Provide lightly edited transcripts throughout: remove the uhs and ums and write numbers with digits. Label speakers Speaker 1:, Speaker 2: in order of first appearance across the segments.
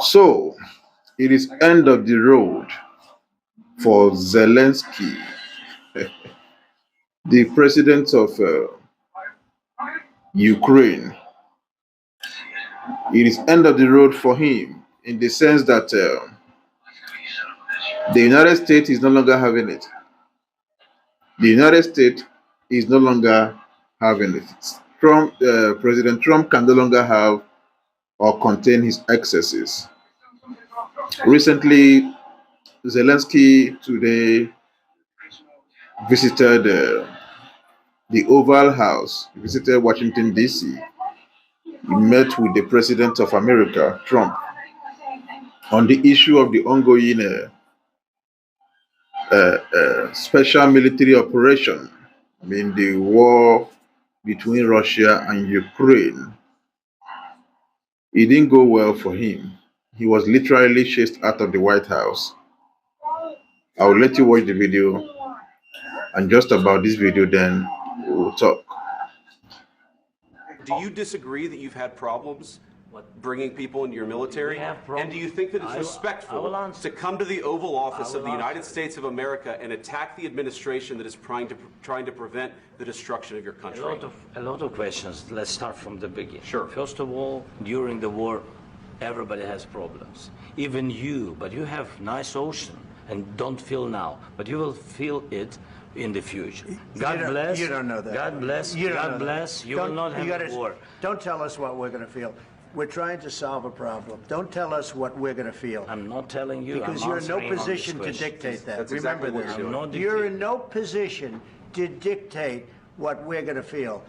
Speaker 1: So it is end of the road for Zelensky, the president of Ukraine. It is end of the road for him in the sense that the United States is no longer having it. The United States is no longer having it. President Trump can no longer have or contain his excesses. Recently, Zelensky today visited the Oval House, he visited Washington, D.C. He met with the President of America, Trump, on the issue of the ongoing special military operation, I mean, the war between Russia and Ukraine. It didn't go well for him. He was literally chased out of the White House. I will let you watch the video, and just about this video, then we'll talk.
Speaker 2: Do you disagree that you've had problems bringing people into your military? And do you think that it's respectful to come to the Oval Office of the United States of America and attack the administration that is trying to prevent the destruction of your country?
Speaker 3: A lot of questions. Let's start from the beginning.
Speaker 2: Sure.
Speaker 3: First of all, during the war, everybody has problems. Even you, but you have nice ocean and don't feel now, but you will feel it in the future. God bless.
Speaker 4: You don't know that.
Speaker 3: God bless. God bless. You will not have a war.
Speaker 4: Don't tell us what we're going to feel. We're trying to solve a problem. Don't tell us what we're going to feel.
Speaker 3: I'm not telling you.
Speaker 4: Because you're in no position to dictate that.
Speaker 2: That's
Speaker 4: Remember
Speaker 2: exactly what
Speaker 4: this.
Speaker 2: you're doing.
Speaker 4: You're in no position to dictate what we're going to feel.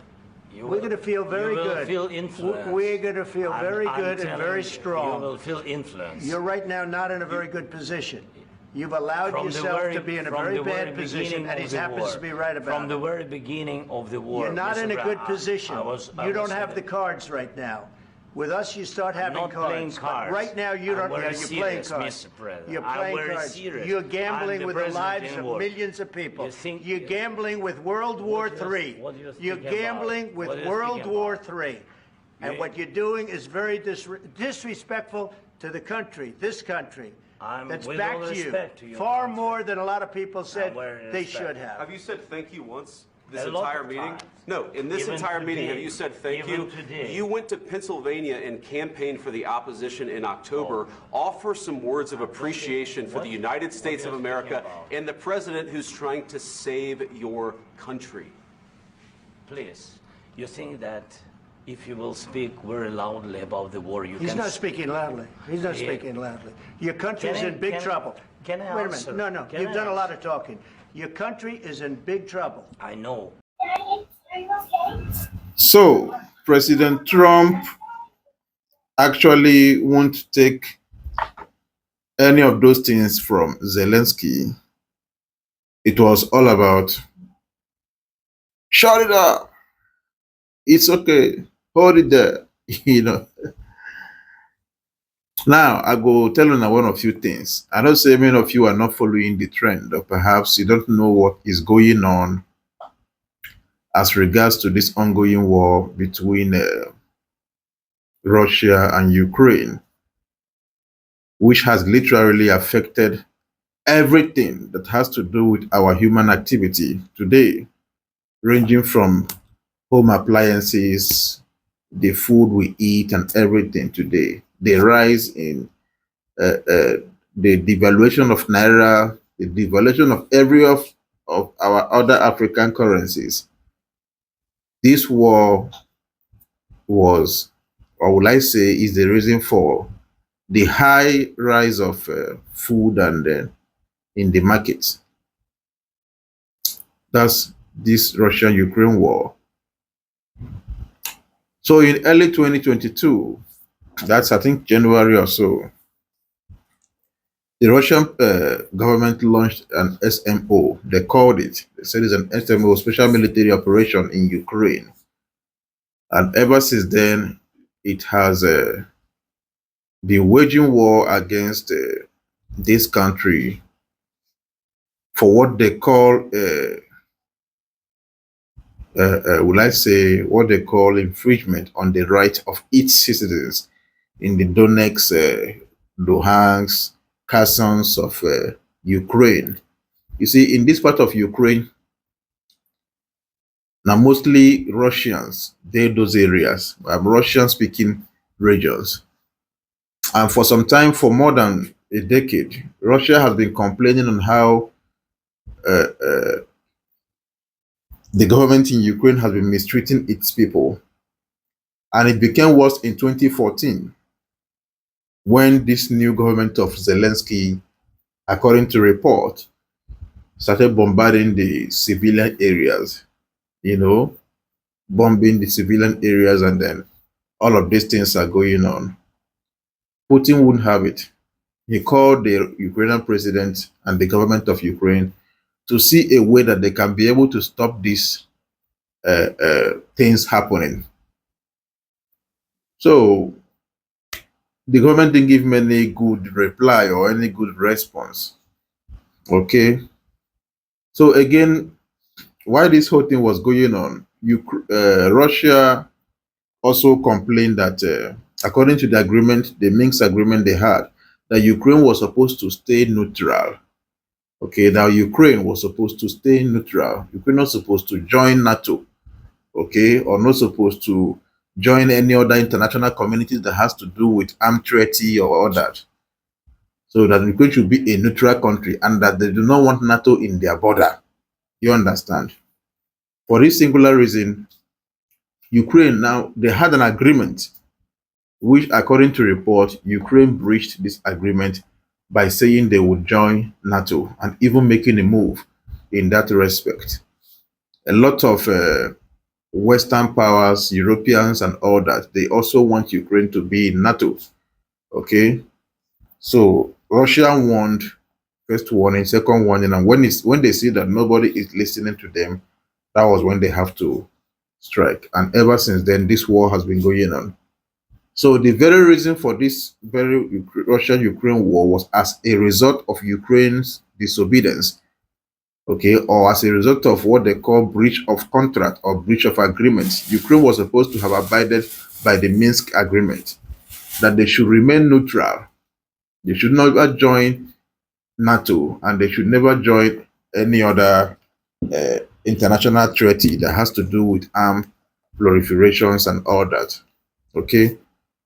Speaker 4: We're going to feel very good.
Speaker 3: You will feel influence.
Speaker 4: We're going to feel very good and very strong.
Speaker 3: You will feel influence.
Speaker 4: You're right now not in a very good position. You've allowed yourself to be in a very bad position, and he happens to be right about it.
Speaker 3: From the very beginning of the war.
Speaker 4: You're not in a good position. You don't have the
Speaker 3: the
Speaker 4: cards right now. With us, you start having
Speaker 3: not
Speaker 4: cards.
Speaker 3: playing cards.
Speaker 4: But right now, you don't.
Speaker 3: I'm
Speaker 4: You're
Speaker 3: very
Speaker 4: playing
Speaker 3: serious,
Speaker 4: cards.
Speaker 3: Mr. President.
Speaker 4: You're
Speaker 3: I'm
Speaker 4: playing
Speaker 3: very
Speaker 4: cards.
Speaker 3: serious.
Speaker 4: You're
Speaker 3: I'm
Speaker 4: gambling
Speaker 3: the
Speaker 4: with the
Speaker 3: president
Speaker 4: lives
Speaker 3: in
Speaker 4: of
Speaker 3: war.
Speaker 4: millions of people. You're
Speaker 3: you-
Speaker 4: gambling with World War III.
Speaker 3: what do you
Speaker 4: You're
Speaker 3: think about?
Speaker 4: gambling with
Speaker 3: What do you
Speaker 4: World
Speaker 3: think
Speaker 4: War
Speaker 3: about?
Speaker 4: III. And
Speaker 3: You-
Speaker 4: what you're doing is very disrespectful to the country, this country. That's
Speaker 3: with
Speaker 4: back
Speaker 3: all
Speaker 4: to you.
Speaker 3: respect to your
Speaker 4: Far
Speaker 3: country.
Speaker 4: more than a lot of people said
Speaker 3: very
Speaker 4: they
Speaker 3: respect.
Speaker 4: should have.
Speaker 2: Have you said thank you once? This
Speaker 3: A lot
Speaker 2: entire
Speaker 3: of
Speaker 2: meeting?
Speaker 3: times.
Speaker 2: No, in this
Speaker 3: Even
Speaker 2: entire meeting, have
Speaker 3: today.
Speaker 2: you said thank
Speaker 3: Even
Speaker 2: you?
Speaker 3: today.
Speaker 2: You went to Pennsylvania and campaigned for the opposition in October. Offer some words of appreciation for the United States of America and the president who's trying to save your country.
Speaker 3: Please, you think that if you will speak very loudly about the war, you
Speaker 4: He's
Speaker 3: can...
Speaker 4: not speaking loudly. He's not
Speaker 3: Yeah.
Speaker 4: speaking loudly. Your country's
Speaker 3: Can I-
Speaker 4: in big
Speaker 3: can I-
Speaker 4: trouble.
Speaker 3: can I
Speaker 4: Wait a
Speaker 3: answer?
Speaker 4: minute. No.
Speaker 3: Can
Speaker 4: You've
Speaker 3: I
Speaker 4: done a lot
Speaker 3: answer?
Speaker 4: of talking. Your country is in big trouble.
Speaker 3: I know.
Speaker 1: So, President Trump actually won't take any of those things from Zelensky. It was all about shut it up. It's okay. Hold it there. You know. Now I go tell you one of few things. I know say many of you are not following the trend, or perhaps you don't know what is going on as regards to this ongoing war between Russia and Ukraine, which has literally affected everything that has to do with our human activity today, ranging from home appliances, the food we eat, and everything today. The rise in the devaluation of Naira, the devaluation of every of our other African currencies. This war was, or would I say, is the reason for the high rise of food and in the markets. That's this Russian-Ukraine war. So in early 2022, that's I think January or so, the Russian government launched an SMO. They called it. They said it's an SMO, special military operation in Ukraine. And ever since then, it has been waging war against this country for what they call, will I say, what they call infringement on the right of its citizens. in the Donetsk, Luhansk, Kherson of Ukraine. You see, in this part of Ukraine, now mostly Russians, those areas, Russian-speaking regions. And for some time, for more than a decade, Russia has been complaining on how uh, uh, the government in Ukraine has been mistreating its people. And it became worse in 2014 when this new government of Zelensky, according to report, started bombarding the civilian areas, you know, bombing the civilian areas, and then all of these things are going on. Putin wouldn't have it. He called the Ukrainian president and the government of Ukraine to see a way that they can be able to stop these things happening. So the government didn't give him any good reply or any good response. Okay. So again, while this whole thing was going on, Russia also complained that, according to the agreement, the Minsk agreement they had, that Ukraine was supposed to stay neutral. Okay, now Ukraine was supposed to stay neutral. Ukraine not supposed to join NATO, okay, or not supposed to join any other international communities that has to do with armed treaty or all that. So that Ukraine should be a neutral country and that they do not want NATO in their border. You understand? For this singular reason, Ukraine now, they had an agreement, which according to report, Ukraine breached this agreement by saying they would join NATO and even making a move in that respect. A lot of Western powers, Europeans and all that, they also want Ukraine to be in NATO. Okay? So Russia warned, first warning, second warning, and when they see that nobody is listening to them, that was when they have to strike. And ever since then, this war has been going on. So the very reason for this very Russia-Ukraine war was as a result of Ukraine's disobedience, okay, or as a result of what they call breach of contract or breach of agreement. Ukraine was supposed to have abided by the Minsk agreement, that they should remain neutral. They should never join NATO, and they should never join any other international treaty that has to do with armed proliferations and all that. Okay.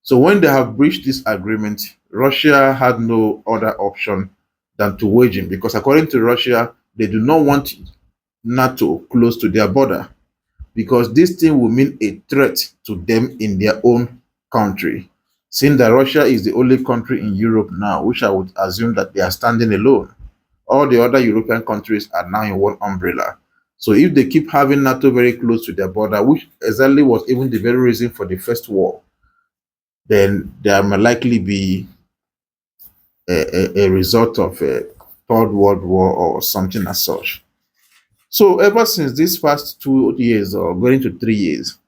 Speaker 1: So when they have breached this agreement, Russia had no other option than to wage in, because according to Russia, they do not want NATO close to their border, because this thing will mean a threat to them in their own country. Seeing that Russia is the only country in Europe now, which I would assume that they are standing alone. All the other European countries are now in one umbrella. So if they keep having NATO very close to their border, which exactly was even the very reason for the first war, then there might likely be a result of a third world war or something as such. So ever since these past 2 years or going to 3 years,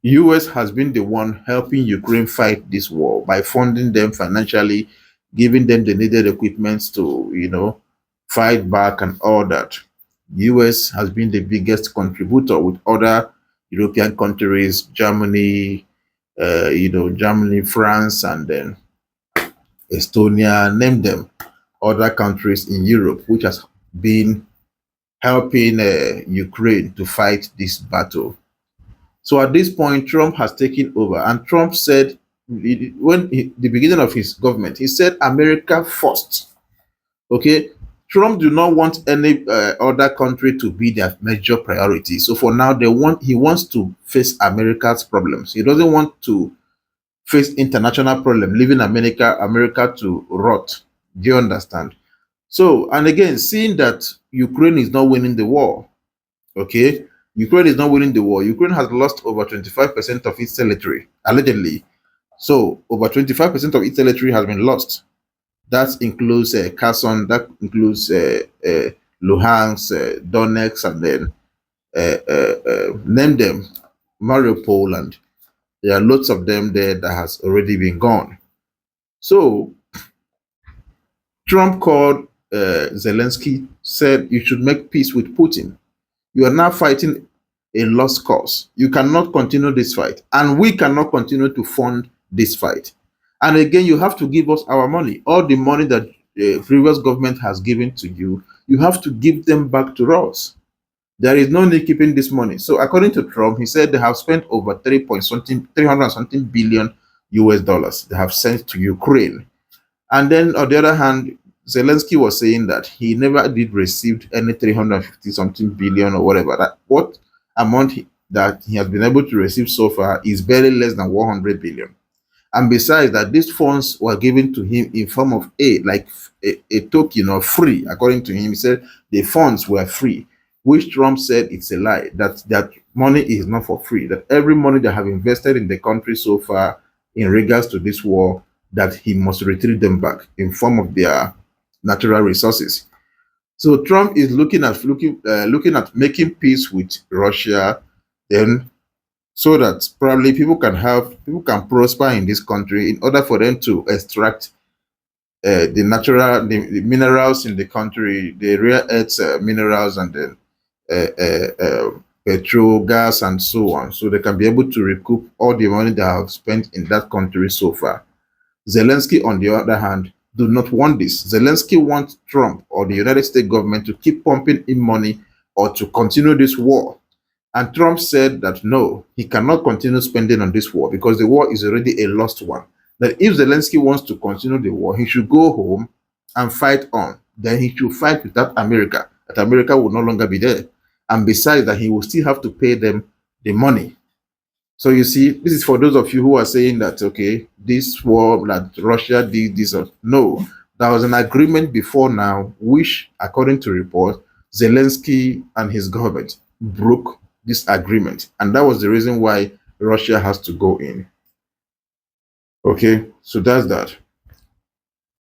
Speaker 1: US has been the one helping Ukraine fight this war by funding them financially, giving them the needed equipment to, fight back and all that. US has been the biggest contributor with other European countries, Germany, Germany, France, and then Estonia, name them, other countries in Europe, which has been helping Ukraine to fight this battle. So at this point, Trump has taken over, and Trump said, the beginning of his government, he said, America first. Okay, Trump do not want any other country to be their major priority. So for now, he wants to face America's problems. He doesn't want to face international problem, leaving America to rot. Do you understand? So, and again, seeing that Ukraine is not winning the war, okay, Ukraine is not winning the war. Ukraine has lost over 25% of its territory, allegedly. So, over 25% of its territory has been lost. That includes Kherson, that includes Luhansk, Donetsk, and then name them, Mariupol, and there are lots of them there that has already been gone. So Trump called Zelensky, said you should make peace with Putin. You are now fighting a lost cause. You cannot continue this fight, and we cannot continue to fund this fight. And again, you have to give us our money. All the money that the previous government has given to you, you have to give them back to us. There is no need keeping this money. So according to Trump, he said they have spent over 300 something billion US dollars they have sent to Ukraine. And then on the other hand, Zelensky was saying that he never did receive any 350 something billion or whatever. That what amount that he has been able to receive so far is barely less than 100 billion. And besides that, these funds were given to him in form of aid, like a token or free. According to him, he said the funds were free, which Trump said it's a lie, that money is not for free, that every money they have invested in the country so far in regards to this war, that he must retrieve them back in form of their natural resources. So Trump is looking at making peace with Russia, then so that probably people can prosper in this country in order for them to extract the minerals in the country, the rare earth minerals, and then petrol, gas, and so on, so they can be able to recoup all the money they have spent in that country so far. Zelensky, on the other hand, do not want this. Zelensky wants Trump or the United States government to keep pumping in money or to continue this war. And Trump said that no, he cannot continue spending on this war because the war is already a lost one. That if Zelensky wants to continue the war, he should go home and fight on. Then he should fight without America, that America will no longer be there. And besides that, he will still have to pay them the money. So you see, this is for those of you who are saying that, okay, this war that Russia did this. No, there was an agreement before now, which, according to reports, Zelensky and his government broke this agreement. And that was the reason why Russia has to go in. Okay, so that's that.